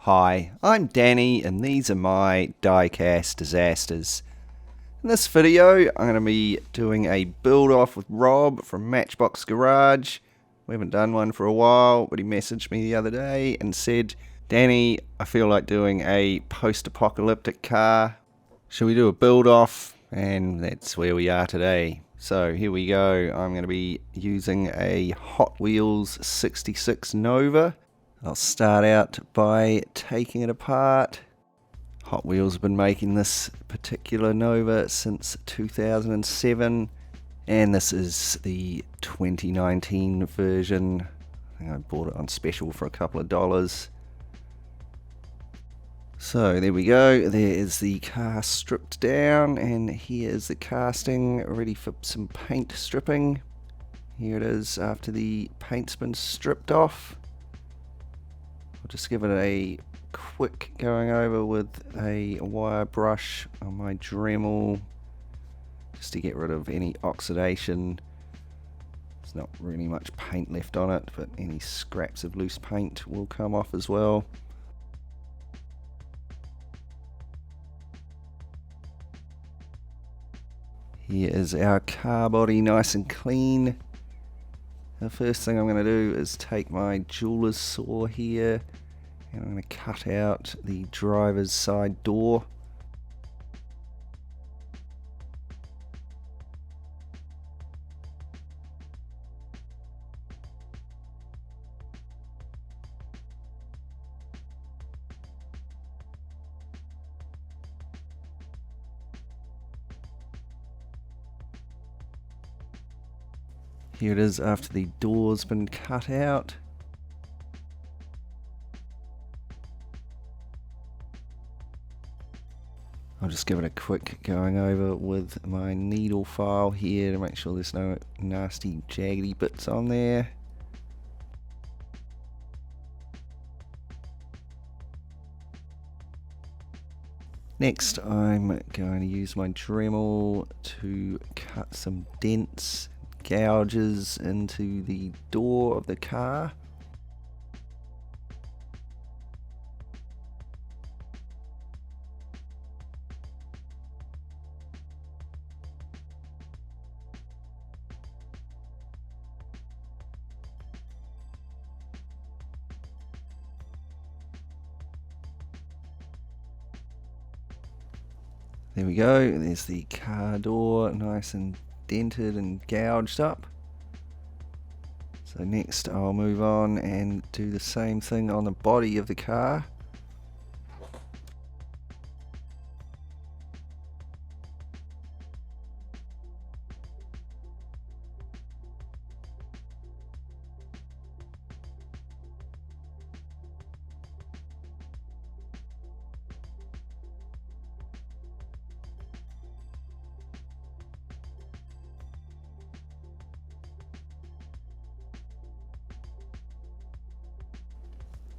Hi, I'm Danny and these are my Diecast Disasters. In this video I'm going to be doing a build off with Rob from Matchbox Garage. We haven't done one for a while, but he messaged me the other day and said, Danny, I feel like doing a post-apocalyptic car. Should we do a build off? And that's where we are today. So here we go. I'm going to be using a Hot Wheels 66 Nova. I'll start out by taking it apart. Hot Wheels have been making this particular Nova since 2007, and this is the 2019 version. I think I bought it on special for a couple of dollars. So there we go, there is the car stripped down, and here is the casting ready for some paint stripping. Here it is after the paint's been stripped off. I'll just give it a quick going over with a wire brush on my Dremel just to get rid of any oxidation. There's not really much paint left on it, but any scraps of loose paint will come off as well. Here is our car body nice and clean. The first thing I'm going to do is take my jeweler's saw here and I'm going to cut out the driver's side door. Here it is after the door's been cut out. I'll just give it a quick going over with my needle file here to make sure there's no nasty jaggedy bits on there. Next I'm going to use my Dremel to cut some dents, gouges into the door of the car. There we go, there's the car door, nice and dented and gouged up. So next I'll move on and do the same thing on the body of the car.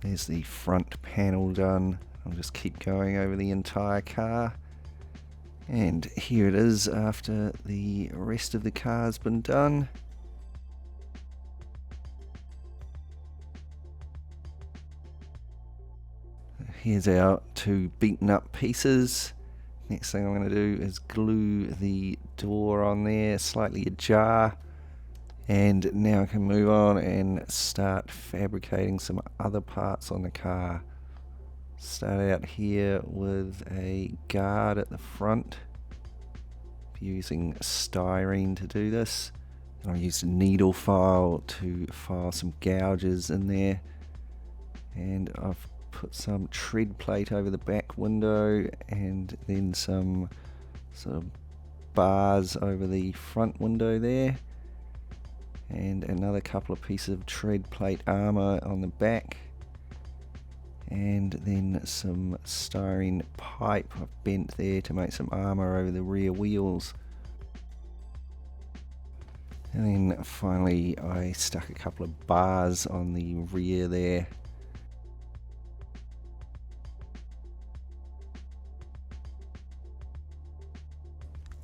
There's the front panel done. I'll just keep going over the entire car. And here it is after the rest of the car's been done. Here's our two beaten up pieces. Next thing I'm going to do is glue the door on there, slightly ajar. And now I can move on and start fabricating some other parts on the car. Start out here with a guard at the front. Using styrene to do this. And I'll use a needle file to file some gouges in there. And I've put some tread plate over the back window and then some sort of bars over the front window there. And another couple of pieces of tread plate armor on the back, and then some styrene pipe I've bent there to make some armor over the rear wheels. And then finally I stuck a couple of bars on the rear there.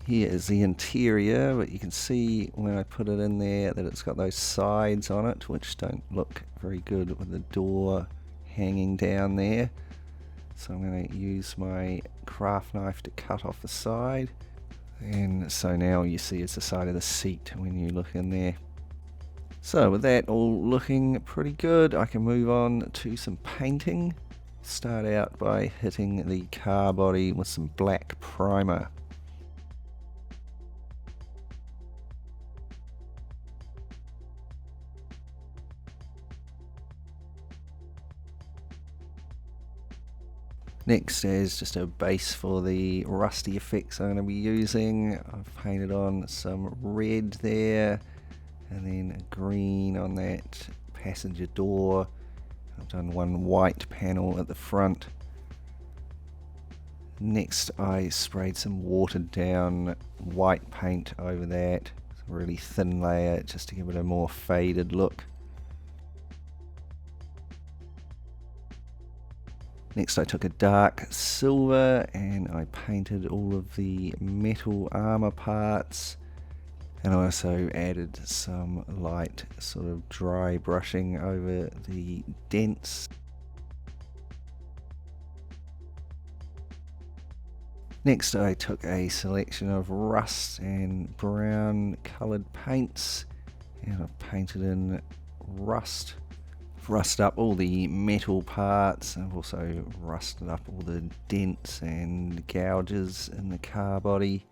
Here is the interior, but you can see when I put it in there that it's got those sides on it which don't look very good with the door hanging down there. So I'm going to use my craft knife to cut off the side. And so now you see it's the side of the seat when you look in there. So with that all looking pretty good, I can move on to some painting. Start out by hitting the car body with some black primer. Next is just a base for the rusty effects I'm going to be using. I've painted on some red there, and then green on that passenger door. I've done one white panel at the front. Next I sprayed some watered down white paint over that. It's a really thin layer just to give it a more faded look. Next I took a dark silver and I painted all of the metal armor parts, and I also added some light sort of dry brushing over the dents. Next I took a selection of rust and brown coloured paints and I've painted in rust. Rust up all the metal parts. I've also rusted up all the dents and gouges in the car body.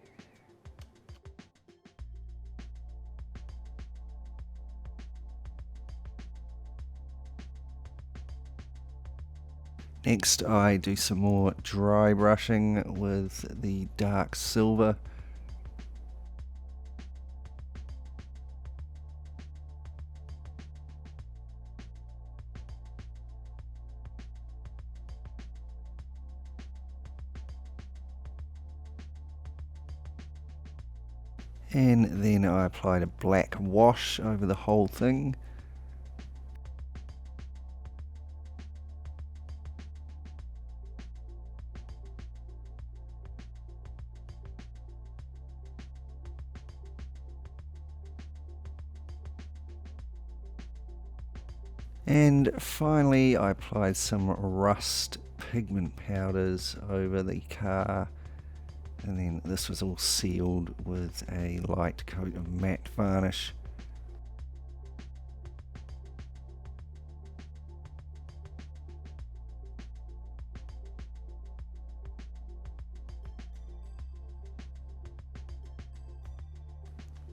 Next I do some more dry brushing with the dark silver. And then I applied a black wash over the whole thing. And finally I applied some rust pigment powders over the car, and then this was all sealed with a light coat of matte varnish.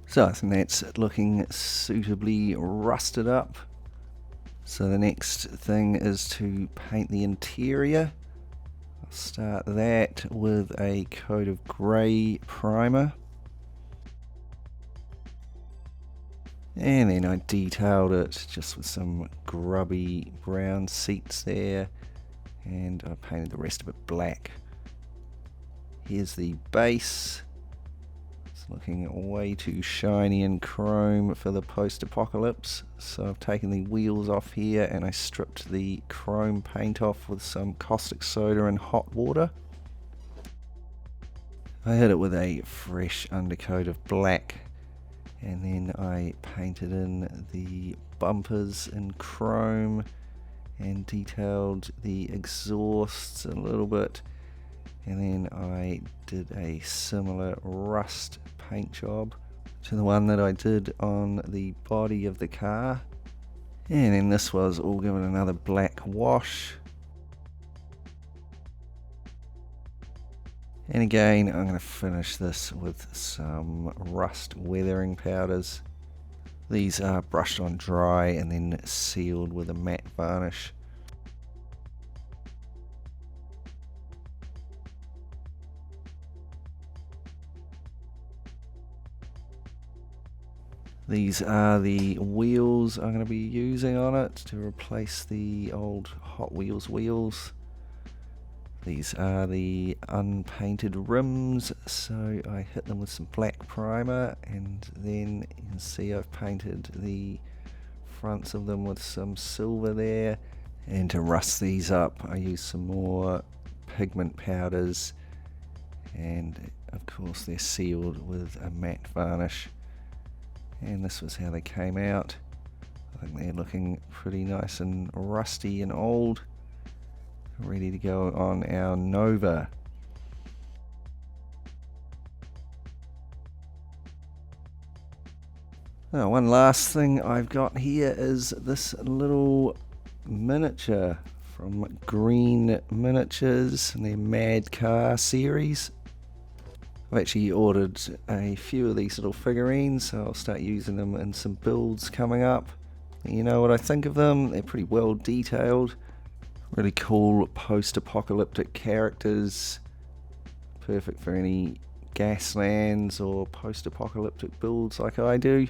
So I think that's looking suitably rusted up. So the next thing is to paint the interior. I'll start that with a coat of grey primer. And then I detailed it just with some grubby brown seats there. And I painted the rest of it black. Here's the base. It's looking way too shiny and chrome for the post-apocalypse, so I've taken the wheels off here and I stripped the chrome paint off with some caustic soda and hot water. I hit it with a fresh undercoat of black, and then I painted in the bumpers in chrome and detailed the exhausts a little bit. And then I did a similar rust paint job to the one that I did on the body of the car. And then this was all given another black wash. And again, I'm going to finish this with some rust weathering powders. These are brushed on dry and then sealed with a matte varnish. These are the wheels I'm going to be using on it to replace the old Hot Wheels wheels. These are the unpainted rims, so I hit them with some black primer, and then you can see I've painted the fronts of them with some silver there. And to rust these up, I used some more pigment powders, and of course they're sealed with a matte varnish. And this was how they came out. I think they're looking pretty nice and rusty and old. ready to go on our Nova. Now, one last thing I've got here is this little miniature from Green Miniatures and their Mad Car series. I've actually ordered a few of these little figurines, so I'll start using them in some builds coming up. You know what I think of them? They're pretty well detailed, really cool post-apocalyptic characters, perfect for any Gaslands or post-apocalyptic builds like I do.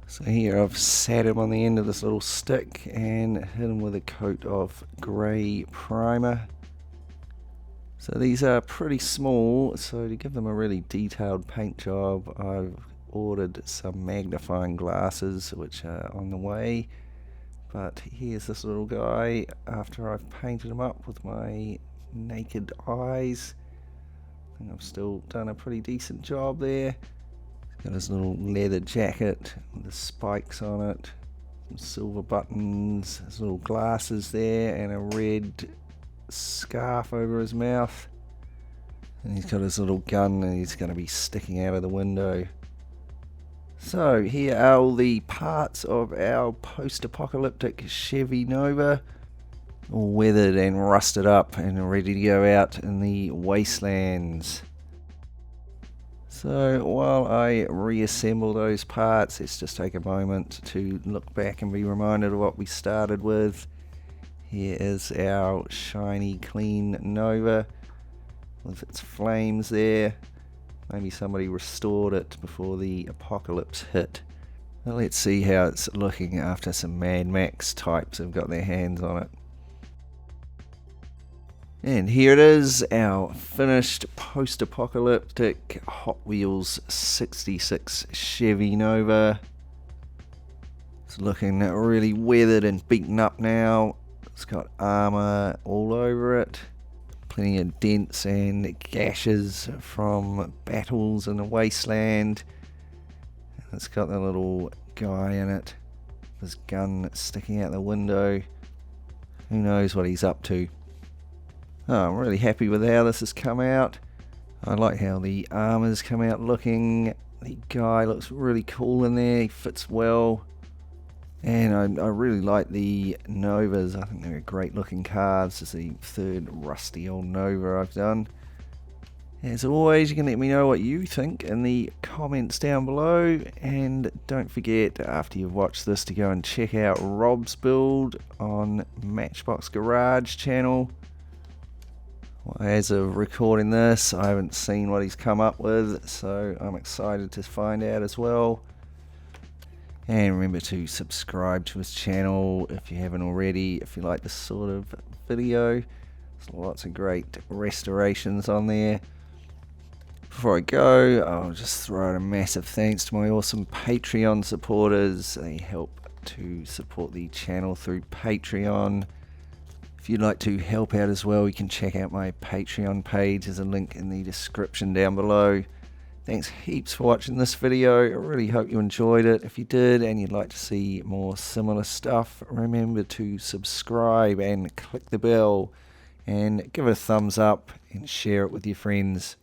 So here I've sat him on the end of this little stick and hit him with a coat of grey primer. So these are pretty small, so to give them a really detailed paint job, I've ordered some magnifying glasses which are on the way. But here's this little guy after I've painted him up with my naked eyes. I think I've still done a pretty decent job there. Got his little leather jacket with the spikes on it, some silver buttons, his little glasses there, and a red scarf over his mouth. And he's got his little gun and he's going to be sticking out of the window. So here are all the parts of our post-apocalyptic Chevy Nova, all weathered and rusted up and ready to go out in the wastelands. So while I reassemble those parts, let's just take a moment to look back and be reminded of what we started with. Here is our shiny, clean Nova with its flames there. Maybe somebody restored it before the apocalypse hit. Now let's see how it's looking after some Mad Max types have got their hands on it. And here it is, our finished post-apocalyptic Hot Wheels 66 Chevy Nova. It's looking really weathered and beaten up now. It's got armour all over it. Plenty of dents and gashes from battles in the wasteland. And it's got the little guy in it. His gun sticking out the window. Who knows what he's up to. Oh, I'm really happy with how this has come out. I like how the armor's come out looking. The guy looks really cool in there. He fits well. And I really like the Novas. I think they're a great looking car. This is the third rusty old Nova I've done. As always, you can let me know what you think in the comments down below. And don't forget, after you've watched this, to go and check out Rob's build on Matchbox Garage channel. Well, as of recording this, I haven't seen what he's come up with, so I'm excited to find out as well. And remember to subscribe to his channel if you haven't already, if you like this sort of video. There's lots of great restorations on there. Before I go, I'll just throw out a massive thanks to my awesome Patreon supporters. They help to support the channel through Patreon. If you'd like to help out as well, you can check out my Patreon page. There's a link in the description down below. Thanks heaps for watching this video. I really hope you enjoyed it. If you did and you'd like to see more similar stuff, remember to subscribe and click the bell and give it a thumbs up and share it with your friends.